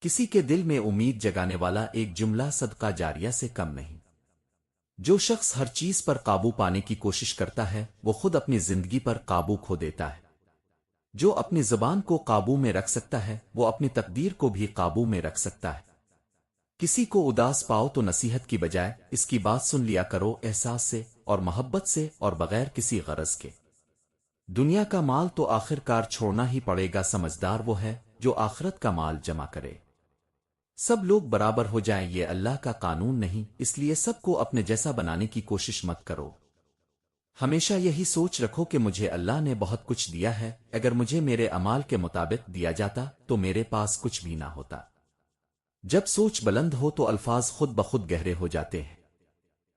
کسی کے دل میں امید جگانے والا ایک جملہ صدقہ جاریہ سے کم نہیں۔ جو شخص ہر چیز پر قابو پانے کی کوشش کرتا ہے وہ خود اپنی زندگی پر قابو کھو دیتا ہے۔ جو اپنی زبان کو قابو میں رکھ سکتا ہے وہ اپنی تقدیر کو بھی قابو میں رکھ سکتا ہے۔ کسی کو اداس پاؤ تو نصیحت کی بجائے اس کی بات سن لیا کرو، احساس سے اور محبت سے اور بغیر کسی غرض کے۔ دنیا کا مال تو آخر کار چھوڑنا ہی پڑے گا، سمجھدار وہ ہے جو آخرت کا مال جمع کرے۔ سب لوگ برابر ہو جائیں یہ اللہ کا قانون نہیں، اس لیے سب کو اپنے جیسا بنانے کی کوشش مت کرو۔ ہمیشہ یہی سوچ رکھو کہ مجھے اللہ نے بہت کچھ دیا ہے، اگر مجھے میرے اعمال کے مطابق دیا جاتا تو میرے پاس کچھ بھی نہ ہوتا۔ جب سوچ بلند ہو تو الفاظ خود بخود گہرے ہو جاتے ہیں۔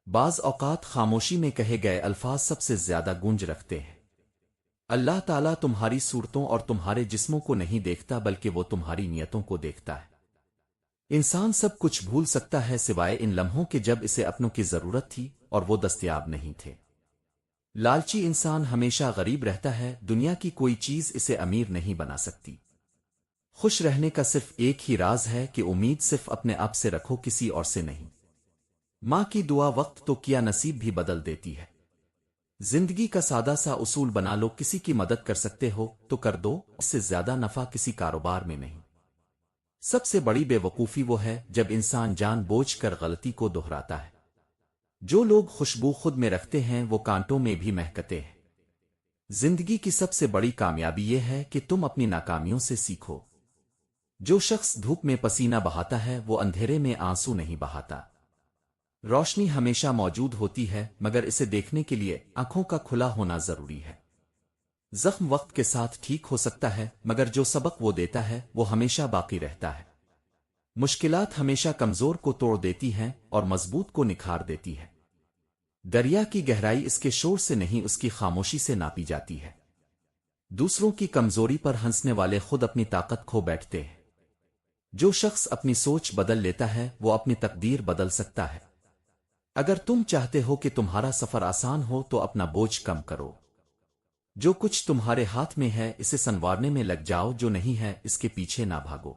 بعض اوقات خاموشی میں کہے گئے الفاظ سب سے زیادہ گونج رکھتے ہیں۔ اللہ تعالیٰ تمہاری صورتوں اور تمہارے جسموں کو نہیں دیکھتا بلکہ وہ تمہاری نیتوں کو دیکھتا ہے۔ انسان سب کچھ بھول سکتا ہے سوائے ان لمحوں کے جب اسے اپنوں کی ضرورت تھی اور وہ دستیاب نہیں تھے۔ لالچی انسان ہمیشہ غریب رہتا ہے، دنیا کی کوئی چیز اسے امیر نہیں بنا سکتی۔ خوش رہنے کا صرف ایک ہی راز ہے کہ امید صرف اپنے آپ سے رکھو، کسی اور سے نہیں۔ ماں کی دعا وقت تو کیا نصیب بھی بدل دیتی ہے۔ زندگی کا سادہ سا اصول بنا لو، کسی کی مدد کر سکتے ہو تو کر دو، اس سے زیادہ نفع کسی کاروبار میں نہیں۔ سب سے بڑی بے وقوفی وہ ہے جب انسان جان بوجھ کر غلطی کو دہراتا ہے۔ جو لوگ خوشبو خود میں رکھتے ہیں وہ کانٹوں میں بھی مہکتے ہیں۔ زندگی کی سب سے بڑی کامیابی یہ ہے کہ تم اپنی ناکامیوں سے سیکھو۔ جو شخص دھوپ میں پسینہ بہاتا ہے وہ اندھیرے میں آنسو نہیں بہاتا۔ روشنی ہمیشہ موجود ہوتی ہے مگر اسے دیکھنے کے لیے آنکھوں کا کھلا ہونا ضروری ہے۔ زخم وقت کے ساتھ ٹھیک ہو سکتا ہے مگر جو سبق وہ دیتا ہے وہ ہمیشہ باقی رہتا ہے۔ مشکلات ہمیشہ کمزور کو توڑ دیتی ہیں اور مضبوط کو نکھار دیتی ہے۔ دریا کی گہرائی اس کے شور سے نہیں اس کی خاموشی سے ناپی جاتی ہے۔ دوسروں کی کمزوری پر ہنسنے والے خود اپنی طاقت کھو بیٹھتے ہیں۔ جو شخص اپنی سوچ بدل لیتا ہے وہ اپنی تقدیر بدل سکتا ہے۔ اگر تم چاہتے ہو کہ تمہارا سفر آسان ہو تو اپنا بوجھ کم کرو۔ جو کچھ تمہارے ہاتھ میں ہے اسے سنوارنے میں لگ جاؤ، جو نہیں ہے اس کے پیچھے نہ بھاگو۔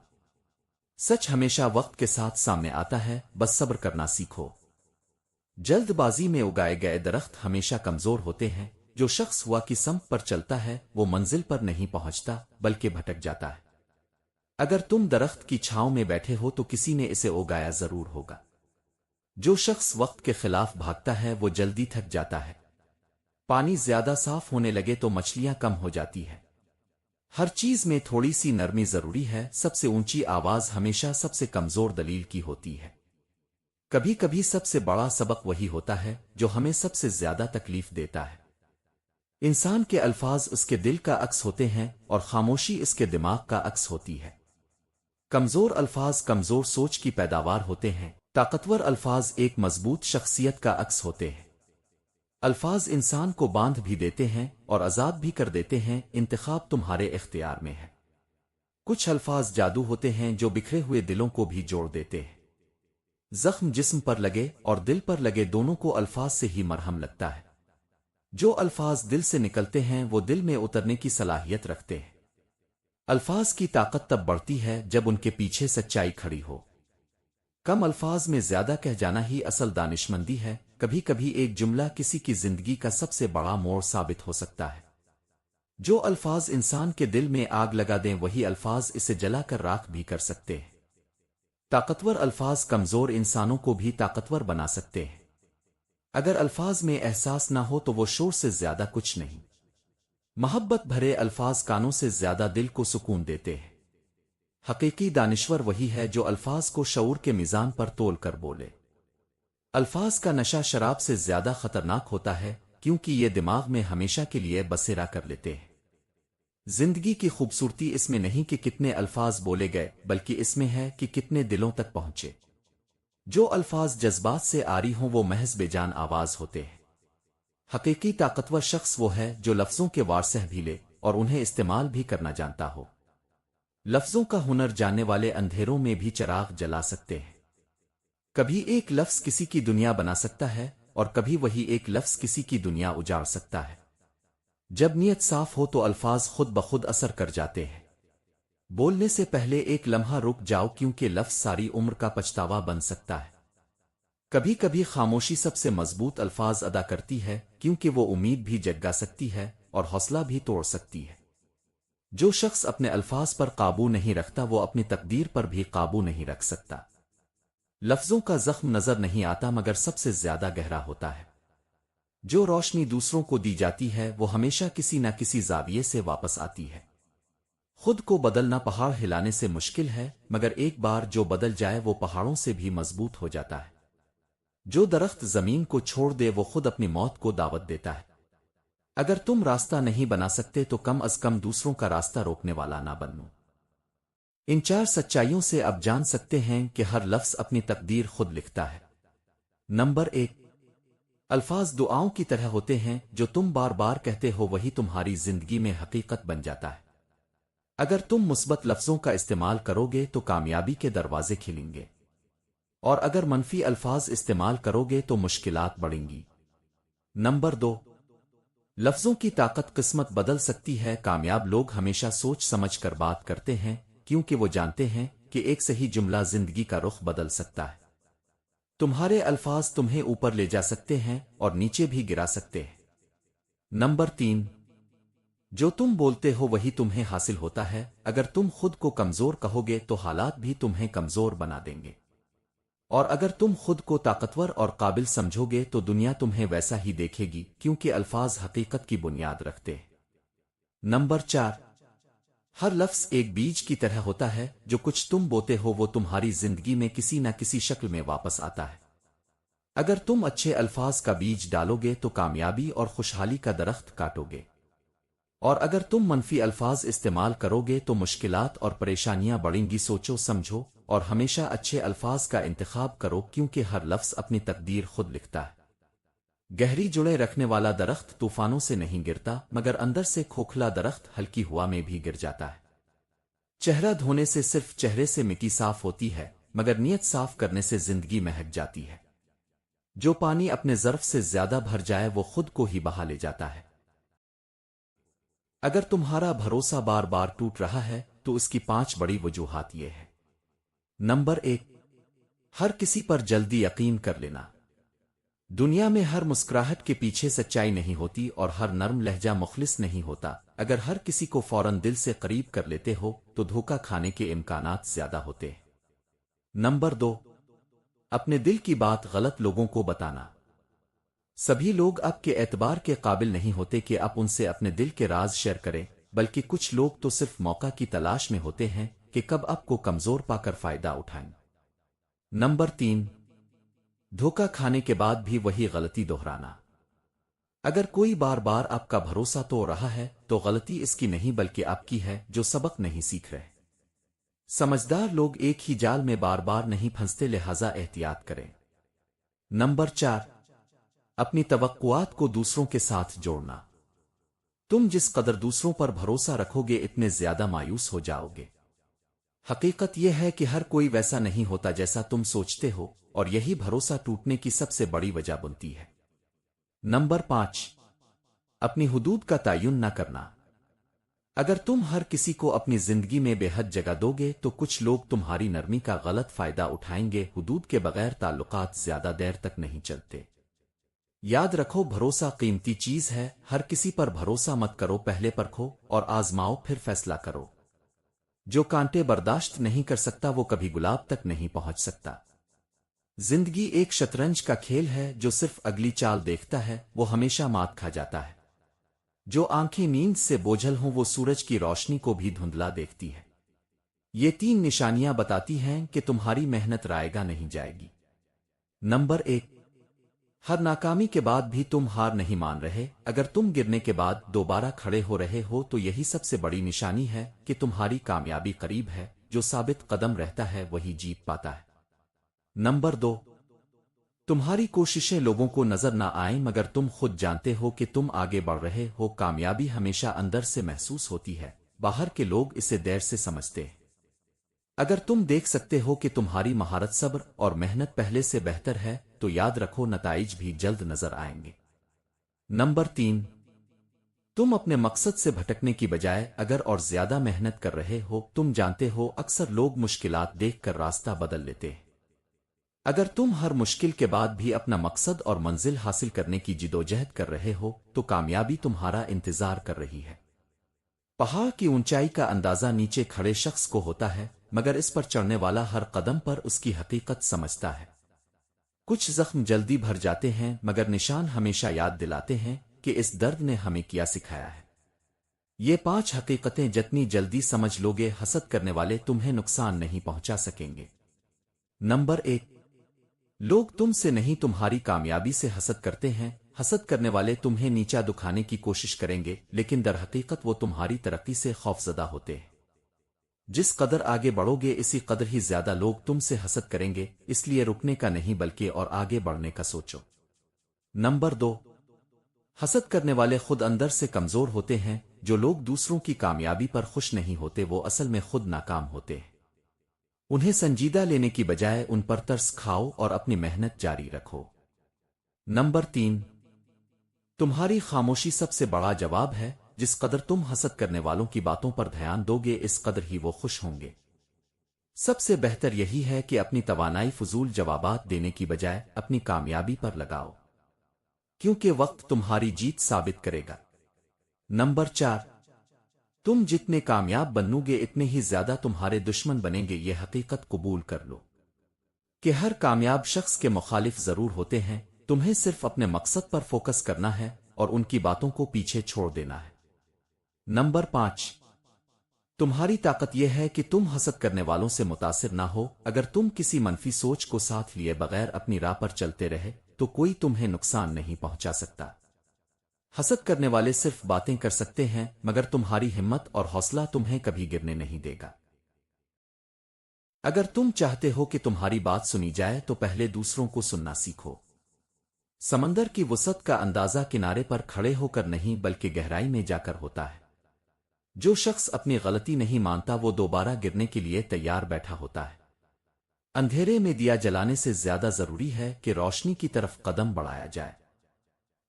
سچ ہمیشہ وقت کے ساتھ سامنے آتا ہے، بس صبر کرنا سیکھو۔ جلد بازی میں اگائے گئے درخت ہمیشہ کمزور ہوتے ہیں۔ جو شخص ہوا کی سمت پر چلتا ہے وہ منزل پر نہیں پہنچتا بلکہ بھٹک جاتا ہے۔ اگر تم درخت کی چھاؤں میں بیٹھے ہو تو کسی نے اسے اگایا ضرور ہوگا۔ جو شخص وقت کے خلاف بھاگتا ہے وہ جلدی تھک جاتا ہے۔ پانی زیادہ صاف ہونے لگے تو مچھلیاں کم ہو جاتی ہے۔ ہر چیز میں تھوڑی سی نرمی ضروری ہے، سب سے اونچی آواز ہمیشہ سب سے کمزور دلیل کی ہوتی ہے۔ کبھی کبھی سب سے بڑا سبق وہی ہوتا ہے جو ہمیں سب سے زیادہ تکلیف دیتا ہے۔ انسان کے الفاظ اس کے دل کا عکس ہوتے ہیں اور خاموشی اس کے دماغ کا عکس ہوتی ہے۔ کمزور الفاظ کمزور سوچ کی پیداوار ہوتے ہیں، طاقتور الفاظ ایک مضبوط شخصیت کا عکس ہوتے ہیں۔ الفاظ انسان کو باندھ بھی دیتے ہیں اور آزاد بھی کر دیتے ہیں، انتخاب تمہارے اختیار میں ہے۔ کچھ الفاظ جادو ہوتے ہیں جو بکھرے ہوئے دلوں کو بھی جوڑ دیتے ہیں۔ زخم جسم پر لگے اور دل پر لگے دونوں کو الفاظ سے ہی مرہم لگتا ہے۔ جو الفاظ دل سے نکلتے ہیں وہ دل میں اترنے کی صلاحیت رکھتے ہیں۔ الفاظ کی طاقت تب بڑھتی ہے جب ان کے پیچھے سچائی کھڑی ہو۔ کم الفاظ میں زیادہ کہہ جانا ہی اصل دانشمندی ہے۔ کبھی کبھی ایک جملہ کسی کی زندگی کا سب سے بڑا موڑ ثابت ہو سکتا ہے۔ جو الفاظ انسان کے دل میں آگ لگا دیں وہی الفاظ اسے جلا کر راکھ بھی کر سکتے ہیں۔ طاقتور الفاظ کمزور انسانوں کو بھی طاقتور بنا سکتے ہیں۔ اگر الفاظ میں احساس نہ ہو تو وہ شور سے زیادہ کچھ نہیں۔ محبت بھرے الفاظ کانوں سے زیادہ دل کو سکون دیتے ہیں۔ حقیقی دانشور وہی ہے جو الفاظ کو شعور کے میزان پر تول کر بولے۔ الفاظ کا نشہ شراب سے زیادہ خطرناک ہوتا ہے کیونکہ یہ دماغ میں ہمیشہ کے لیے بسیرا کر لیتے ہیں۔ زندگی کی خوبصورتی اس میں نہیں کہ کتنے الفاظ بولے گئے بلکہ اس میں ہے کہ کتنے دلوں تک پہنچے۔ جو الفاظ جذبات سے آری ہوں وہ محض بے جان آواز ہوتے ہیں۔ حقیقی طاقتور شخص وہ ہے جو لفظوں کے وار سہ بھی لے اور انہیں استعمال بھی کرنا جانتا ہو۔ لفظوں کا ہنر جاننے والے اندھیروں میں بھی چراغ جلا سکتے ہیں۔ کبھی ایک لفظ کسی کی دنیا بنا سکتا ہے اور کبھی وہی ایک لفظ کسی کی دنیا اجاڑ سکتا ہے۔ جب نیت صاف ہو تو الفاظ خود بخود اثر کر جاتے ہیں۔ بولنے سے پہلے ایک لمحہ رک جاؤ کیونکہ لفظ ساری عمر کا پچھتاوا بن سکتا ہے۔ کبھی کبھی خاموشی سب سے مضبوط الفاظ ادا کرتی ہے کیونکہ وہ امید بھی جگا سکتی ہے اور حوصلہ بھی توڑ سکتی ہے۔ جو شخص اپنے الفاظ پر قابو نہیں رکھتا وہ اپنی تقدیر پر بھی قابو نہیں رکھ سکتا۔ لفظوں کا زخم نظر نہیں آتا مگر سب سے زیادہ گہرا ہوتا ہے۔ جو روشنی دوسروں کو دی جاتی ہے وہ ہمیشہ کسی نہ کسی زاویے سے واپس آتی ہے۔ خود کو بدلنا پہاڑ ہلانے سے مشکل ہے مگر ایک بار جو بدل جائے وہ پہاڑوں سے بھی مضبوط ہو جاتا ہے۔ جو درخت زمین کو چھوڑ دے وہ خود اپنی موت کو دعوت دیتا ہے۔ اگر تم راستہ نہیں بنا سکتے تو کم از کم دوسروں کا راستہ روکنے والا نہ بنو۔ ان 4 سچائیوں سے اب جان سکتے ہیں کہ ہر لفظ اپنی تقدیر خود لکھتا ہے۔ نمبر 1، الفاظ دعاؤں کی طرح ہوتے ہیں، جو تم بار بار کہتے ہو وہی تمہاری زندگی میں حقیقت بن جاتا ہے۔ اگر تم مثبت لفظوں کا استعمال کرو گے تو کامیابی کے دروازے کھلیں گے، اور اگر منفی الفاظ استعمال کرو گے تو مشکلات بڑھیں گی۔ نمبر 2، لفظوں کی طاقت قسمت بدل سکتی ہے۔ کامیاب لوگ ہمیشہ سوچ سمجھ کر بات کرتے ہیں کیونکہ وہ جانتے ہیں کہ ایک صحیح جملہ زندگی کا رخ بدل سکتا ہے۔ تمہارے الفاظ تمہیں اوپر لے جا سکتے ہیں اور نیچے بھی گرا سکتے ہیں۔ نمبر 3، جو تم بولتے ہو وہی تمہیں حاصل ہوتا ہے۔ اگر تم خود کو کمزور کہو گے تو حالات بھی تمہیں کمزور بنا دیں گے، اور اگر تم خود کو طاقتور اور قابل سمجھو گے تو دنیا تمہیں ویسا ہی دیکھے گی کیونکہ الفاظ حقیقت کی بنیاد رکھتے ہیں۔ نمبر 4، ہر لفظ ایک بیج کی طرح ہوتا ہے، جو کچھ تم بوتے ہو وہ تمہاری زندگی میں کسی نہ کسی شکل میں واپس آتا ہے۔ اگر تم اچھے الفاظ کا بیج ڈالو گے تو کامیابی اور خوشحالی کا درخت کاٹو گے، اور اگر تم منفی الفاظ استعمال کرو گے تو مشکلات اور پریشانیاں بڑھیں گی۔ سوچو سمجھو اور ہمیشہ اچھے الفاظ کا انتخاب کرو کیونکہ ہر لفظ اپنی تقدیر خود لکھتا ہے۔ گہری جڑیں رکھنے والا درخت طوفانوں سے نہیں گرتا مگر اندر سے کھوکھلا درخت ہلکی ہوا میں بھی گر جاتا ہے۔ چہرہ دھونے سے صرف چہرے سے مٹی صاف ہوتی ہے مگر نیت صاف کرنے سے زندگی مہک جاتی ہے۔ جو پانی اپنے ظرف سے زیادہ بھر جائے وہ خود کو ہی بہا لے جاتا ہے۔ اگر تمہارا بھروسہ بار بار ٹوٹ رہا ہے تو اس کی 5 بڑی وجوہات یہ ہے۔ نمبر 1، ہر کسی پر جلدی یقین کر لینا۔ دنیا میں ہر مسکراہٹ کے پیچھے سچائی نہیں ہوتی اور ہر نرم لہجہ مخلص نہیں ہوتا۔ اگر ہر کسی کو فوراً دل سے قریب کر لیتے ہو تو دھوکہ کھانے کے امکانات زیادہ ہوتے ہیں۔ نمبر 2، اپنے دل کی بات غلط لوگوں کو بتانا۔ سبھی لوگ آپ کے اعتبار کے قابل نہیں ہوتے کہ آپ ان سے اپنے دل کے راز شیئر کریں، بلکہ کچھ لوگ تو صرف موقع کی تلاش میں ہوتے ہیں کہ کب آپ کو کمزور پا کر فائدہ اٹھائیں۔ نمبر 3، دھوکہ کھانے کے بعد بھی وہی غلطی دہرانا۔ اگر کوئی بار بار آپ کا بھروسہ توڑ رہا ہے تو غلطی اس کی نہیں بلکہ آپ کی ہے جو سبق نہیں سیکھ رہے۔ سمجھدار لوگ ایک ہی جال میں بار بار نہیں پھنستے، لہذا احتیاط کریں۔ نمبر 4، اپنی توقعات کو دوسروں کے ساتھ جوڑنا۔ تم جس قدر دوسروں پر بھروسہ رکھو گے اتنے زیادہ مایوس ہو جاؤ گے۔ حقیقت یہ ہے کہ ہر کوئی ویسا نہیں ہوتا جیسا تم سوچتے ہو، اور یہی بھروسہ ٹوٹنے کی سب سے بڑی وجہ بنتی ہے۔ نمبر 5، اپنی حدود کا تعین نہ کرنا۔ اگر تم ہر کسی کو اپنی زندگی میں بے حد جگہ دو گے تو کچھ لوگ تمہاری نرمی کا غلط فائدہ اٹھائیں گے۔ حدود کے بغیر تعلقات زیادہ دیر تک نہیں چلتے۔ یاد رکھو بھروسہ قیمتی چیز ہے، ہر کسی پر بھروسہ مت کرو، پہلے پرکھو اور آزماؤ پھر فیصلہ کرو۔ جو کانٹے برداشت نہیں کر سکتا وہ کبھی گلاب تک نہیں پہنچ سکتا۔ زندگی ایک شطرنج کا کھیل ہے، جو صرف اگلی چال دیکھتا ہے وہ ہمیشہ مات کھا جاتا ہے۔ جو آنکھیں نیند سے بوجھل ہوں وہ سورج کی روشنی کو بھی دھندلا دیکھتی ہے۔ یہ 3 نشانیاں بتاتی ہیں کہ تمہاری محنت رائے گا نہیں جائے گی۔ نمبر 1، ہر ناکامی کے بعد بھی تم ہار نہیں مان رہے۔ اگر تم گرنے کے بعد دوبارہ کھڑے ہو رہے ہو تو یہی سب سے بڑی نشانی ہے کہ تمہاری کامیابی قریب ہے۔ جو ثابت قدم رہتا ہے وہی جیت پاتا ہے۔ نمبر 2، تمہاری کوششیں لوگوں کو نظر نہ آئیں مگر تم خود جانتے ہو کہ تم آگے بڑھ رہے ہو۔ کامیابی ہمیشہ اندر سے محسوس ہوتی ہے، باہر کے لوگ اسے دیر سے سمجھتے ہیں۔ اگر تم دیکھ سکتے ہو کہ تمہاری مہارت، صبر اور محنت پہلے سے بہتر ہے تو یاد رکھو نتائج بھی جلد نظر آئیں گے۔ نمبر 3، تم اپنے مقصد سے بھٹکنے کی بجائے اگر اور زیادہ محنت کر رہے ہو، تم جانتے ہو اکثر لوگ مشکلات دیکھ کر راستہ بدل لیتے ہیں۔ اگر تم ہر مشکل کے بعد بھی اپنا مقصد اور منزل حاصل کرنے کی جدوجہد کر رہے ہو تو کامیابی تمہارا انتظار کر رہی ہے۔ پہاڑ کی اونچائی کا اندازہ نیچے کھڑے شخص کو ہوتا ہے، مگر اس پر چڑھنے والا ہر قدم پر اس کی حقیقت سمجھتا ہے۔ کچھ زخم جلدی بھر جاتے ہیں مگر نشان ہمیشہ یاد دلاتے ہیں کہ اس درد نے ہمیں کیا سکھایا ہے۔ یہ 5 حقیقتیں جتنی جلدی سمجھ لوگے، حسد کرنے والے تمہیں نقصان نہیں پہنچا سکیں گے۔ نمبر 1، لوگ تم سے نہیں تمہاری کامیابی سے حسد کرتے ہیں۔ حسد کرنے والے تمہیں نیچا دکھانے کی کوشش کریں گے، لیکن در حقیقت وہ تمہاری ترقی سے خوفزدہ ہوتے ہیں۔ جس قدر آگے بڑھو گے اسی قدر ہی زیادہ لوگ تم سے حسد کریں گے، اس لیے رکنے کا نہیں بلکہ اور آگے بڑھنے کا سوچو۔ نمبر 2، حسد کرنے والے خود اندر سے کمزور ہوتے ہیں۔ جو لوگ دوسروں کی کامیابی پر خوش نہیں ہوتے وہ اصل میں خود ناکام ہوتے ہیں۔ انہیں سنجیدہ لینے کی بجائے ان پر ترس کھاؤ اور اپنی محنت جاری رکھو۔ نمبر 3، تمہاری خاموشی سب سے بڑا جواب ہے۔ جس قدر تم حسد کرنے والوں کی باتوں پر دھیان دو گے اس قدر ہی وہ خوش ہوں گے۔ سب سے بہتر یہی ہے کہ اپنی توانائی فضول جوابات دینے کی بجائے اپنی کامیابی پر لگاؤ، کیونکہ وقت تمہاری جیت ثابت کرے گا۔ نمبر 4، تم جتنے کامیاب بنو گے اتنے ہی زیادہ تمہارے دشمن بنیں گے۔ یہ حقیقت قبول کر لو کہ ہر کامیاب شخص کے مخالف ضرور ہوتے ہیں۔ تمہیں صرف اپنے مقصد پر فوکس کرنا ہے اور ان کی باتوں کو پیچھے چھوڑ دینا ہے۔ نمبر 5، تمہاری طاقت یہ ہے کہ تم حسد کرنے والوں سے متاثر نہ ہو۔ اگر تم کسی منفی سوچ کو ساتھ لیے بغیر اپنی راہ پر چلتے رہے تو کوئی تمہیں نقصان نہیں پہنچا سکتا۔ حسد کرنے والے صرف باتیں کر سکتے ہیں مگر تمہاری ہمت اور حوصلہ تمہیں کبھی گرنے نہیں دے گا۔ اگر تم چاہتے ہو کہ تمہاری بات سنی جائے تو پہلے دوسروں کو سننا سیکھو۔ سمندر کی وسعت کا اندازہ کنارے پر کھڑے ہو کر نہیں بلکہ گہرائی میں جا کر ہوتا ہے۔ جو شخص اپنی غلطی نہیں مانتا وہ دوبارہ گرنے کے لیے تیار بیٹھا ہوتا ہے۔ اندھیرے میں دیا جلانے سے زیادہ ضروری ہے کہ روشنی کی طرف قدم بڑھایا جائے۔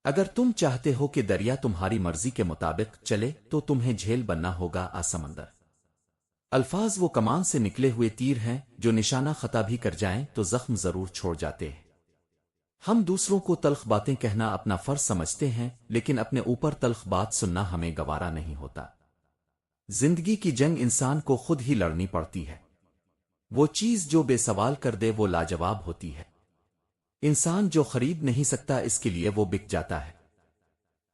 اگر تم چاہتے ہو کہ دریا تمہاری مرضی کے مطابق چلے تو تمہیں جھیل بننا ہوگا سمندر۔ الفاظ وہ کمان سے نکلے ہوئے تیر ہیں جو نشانہ خطا بھی کر جائیں تو زخم ضرور چھوڑ جاتے ہیں۔ ہم دوسروں کو تلخ باتیں کہنا اپنا فرض سمجھتے ہیں لیکن اپنے اوپر تلخ بات سننا ہمیں گوارا نہیں ہوتا۔ زندگی کی جنگ انسان کو خود ہی لڑنی پڑتی ہے۔ وہ چیز جو بے سوال کر دے وہ لاجواب ہوتی ہے۔ انسان جو خرید نہیں سکتا اس کے لیے وہ بک جاتا ہے۔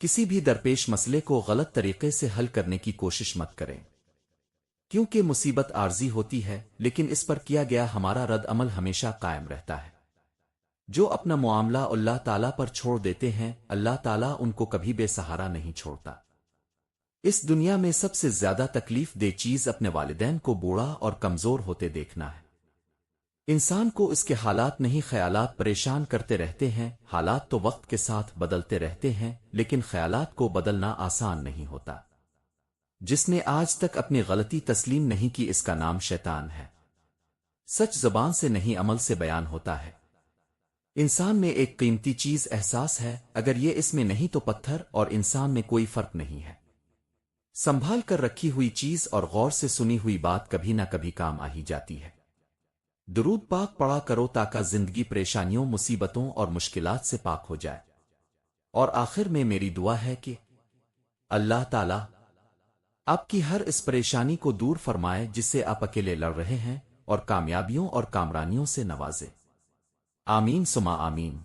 کسی بھی درپیش مسئلے کو غلط طریقے سے حل کرنے کی کوشش مت کریں، کیونکہ مصیبت عارضی ہوتی ہے لیکن اس پر کیا گیا ہمارا رد عمل ہمیشہ قائم رہتا ہے۔ جو اپنا معاملہ اللہ تعالیٰ پر چھوڑ دیتے ہیں اللہ تعالیٰ ان کو کبھی بے سہارا نہیں چھوڑتا۔ اس دنیا میں سب سے زیادہ تکلیف دہ چیز اپنے والدین کو بوڑھا اور کمزور ہوتے دیکھنا ہے۔ انسان کو اس کے حالات نہیں خیالات پریشان کرتے رہتے ہیں۔ حالات تو وقت کے ساتھ بدلتے رہتے ہیں لیکن خیالات کو بدلنا آسان نہیں ہوتا۔ جس نے آج تک اپنی غلطی تسلیم نہیں کی اس کا نام شیطان ہے۔ سچ زبان سے نہیں عمل سے بیان ہوتا ہے۔ انسان میں ایک قیمتی چیز احساس ہے، اگر یہ اس میں نہیں تو پتھر اور انسان میں کوئی فرق نہیں ہے۔ سنبھال کر رکھی ہوئی چیز اور غور سے سنی ہوئی بات کبھی نہ کبھی کام آ ہی جاتی ہے۔ درود پاک پڑھا کرو تاکہ زندگی پریشانیوں مصیبتوں اور مشکلات سے پاک ہو جائے۔ اور آخر میں میری دعا ہے کہ اللہ تعالیٰ آپ کی ہر اس پریشانی کو دور فرمائے جس سے آپ اکیلے لڑ رہے ہیں اور کامیابیوں اور کامرانیوں سے نوازے۔ آمین سما آمین۔